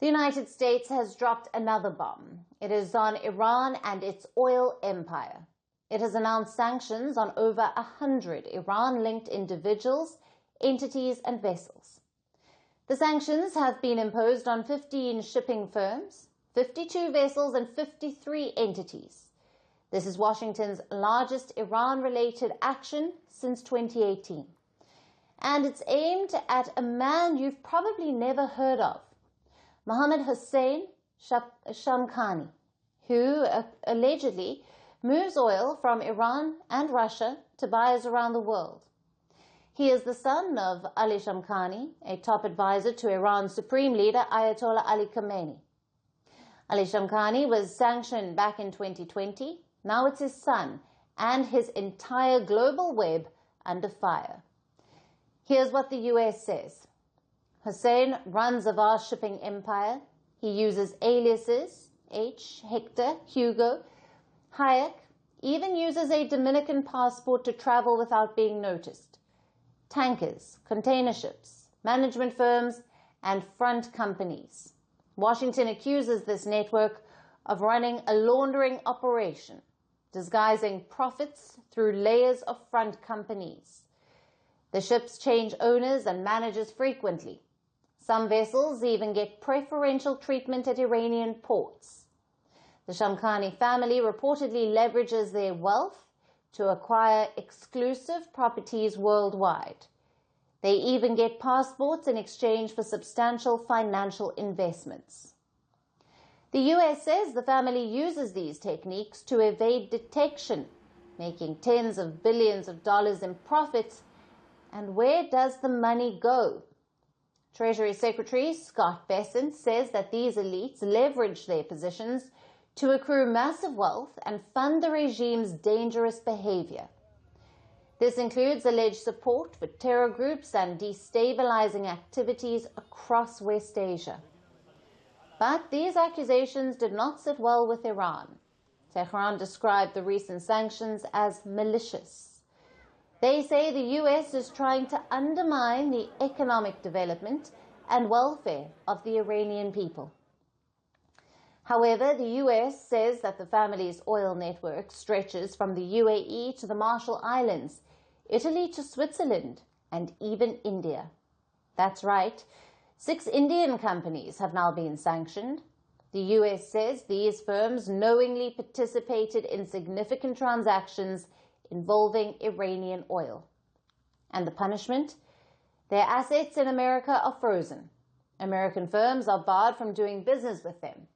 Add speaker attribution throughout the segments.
Speaker 1: The United States has dropped another bomb. It is on Iran and its oil empire. It has announced sanctions on over 100 Iran-linked individuals, entities, and vessels. The sanctions have been imposed on 15 shipping firms, 52 vessels, and 53 entities. This is Washington's largest Iran-related action since 2018. And it's aimed at a man you've probably never heard of, Mohammad Hossein Shamkhani, who allegedly moves oil from Iran and Russia to buyers around the world. He is the son of Ali Shamkhani, a top advisor to Iran's supreme leader Ayatollah Ali Khamenei. Ali Shamkhani was sanctioned back in 2020. Now it's his son and his entire global web under fire. Here's what the US says. Hossein runs a vast shipping empire. He uses aliases, H, Hector, Hugo, Hayek, even uses a Dominican passport to travel without being noticed. Tankers, container ships, management firms, and front companies. Washington accuses this network of running a laundering operation, disguising profits through layers of front companies. The ships change owners and managers frequently. Some vessels even get preferential treatment at Iranian ports. The Shamkhani family reportedly leverages their wealth to acquire exclusive properties worldwide. They even get passports in exchange for substantial financial investments. The US says the family uses these techniques to evade detection, making tens of billions of dollars in profits. And where does the money go? Treasury Secretary Scott Bessent says that these elites leverage their positions to accrue massive wealth and fund the regime's dangerous behavior. This includes alleged support for terror groups and destabilizing activities across West Asia. But these accusations did not sit well with Iran. Tehran described the recent sanctions as malicious. They say the US is trying to undermine the economic development and welfare of the Iranian people. However, the US says that the family's oil network stretches from the UAE to the Marshall Islands, Italy to Switzerland, and even India. That's right, 6 Indian companies have now been sanctioned. The US says these firms knowingly participated in significant transactions involving Iranian oil. And the punishment? Their assets in America are frozen. American firms are barred from doing business with them.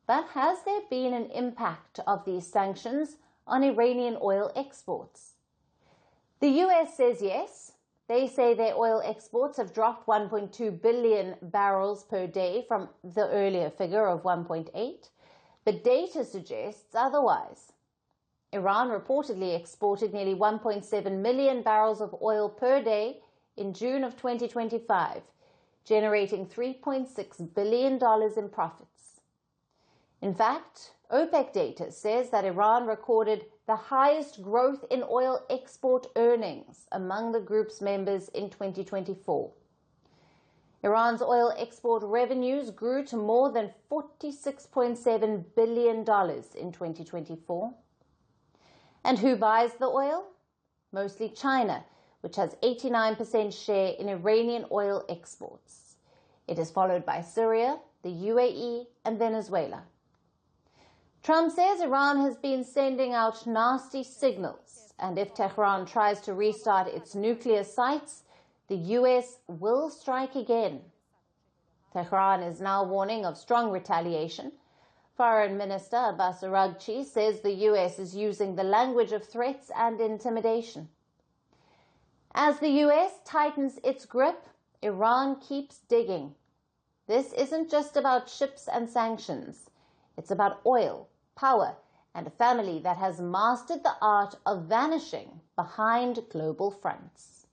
Speaker 1: But has there been an impact of these sanctions on Iranian oil exports? The US says yes. They say their oil exports have dropped 1.2 billion barrels per day from the earlier figure of 1.8, but data suggests otherwise. Iran reportedly exported nearly 1.7 million barrels of oil per day in June of 2025, generating $3.6 billion in profits. In fact, OPEC data says that Iran recorded the highest growth in oil export earnings among the group's members in 2024. Iran's oil export revenues grew to more than $46.7 billion in 2024. And who buys the oil? Mostly China, which has 89% share in Iranian oil exports. It is followed by Syria, the UAE, and Venezuela. Trump says Iran has been sending out nasty signals, and if Tehran tries to restart its nuclear sites, the US will strike again. Tehran is now warning of strong retaliation. Foreign Minister Abbas Araghchi says the US is using the language of threats and intimidation. As the US tightens its grip, Iran keeps digging. This isn't just about ships and sanctions. It's about oil, power, and a family that has mastered the art of vanishing behind global fronts.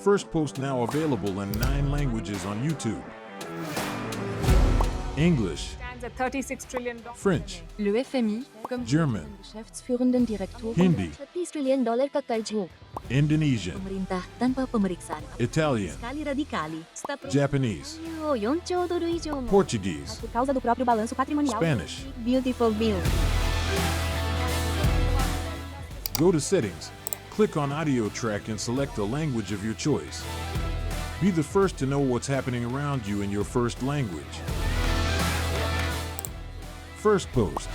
Speaker 2: Firstpost now available in 9 languages on YouTube. English,
Speaker 3: Stands at $36 trillion.
Speaker 2: French,
Speaker 4: Le FMI, comme
Speaker 2: German,
Speaker 4: Geschäftsführenden Direktor,
Speaker 2: Hindi,
Speaker 4: $30 trillion ka karjo.
Speaker 2: Indonesian,
Speaker 4: Pemerintah tanpa pemeriksaan.
Speaker 2: Italian,
Speaker 4: Kali radikali.
Speaker 2: Japanese,
Speaker 4: 4 兆ドル以上の
Speaker 2: Portuguese,
Speaker 4: por causa do próprio balanço patrimonial.
Speaker 2: Spanish.
Speaker 4: Beautiful bill.
Speaker 2: Go to Settings, click on Audio Track and select the language of your choice. Be the first to know what's happening around you in your first language. Firstpost.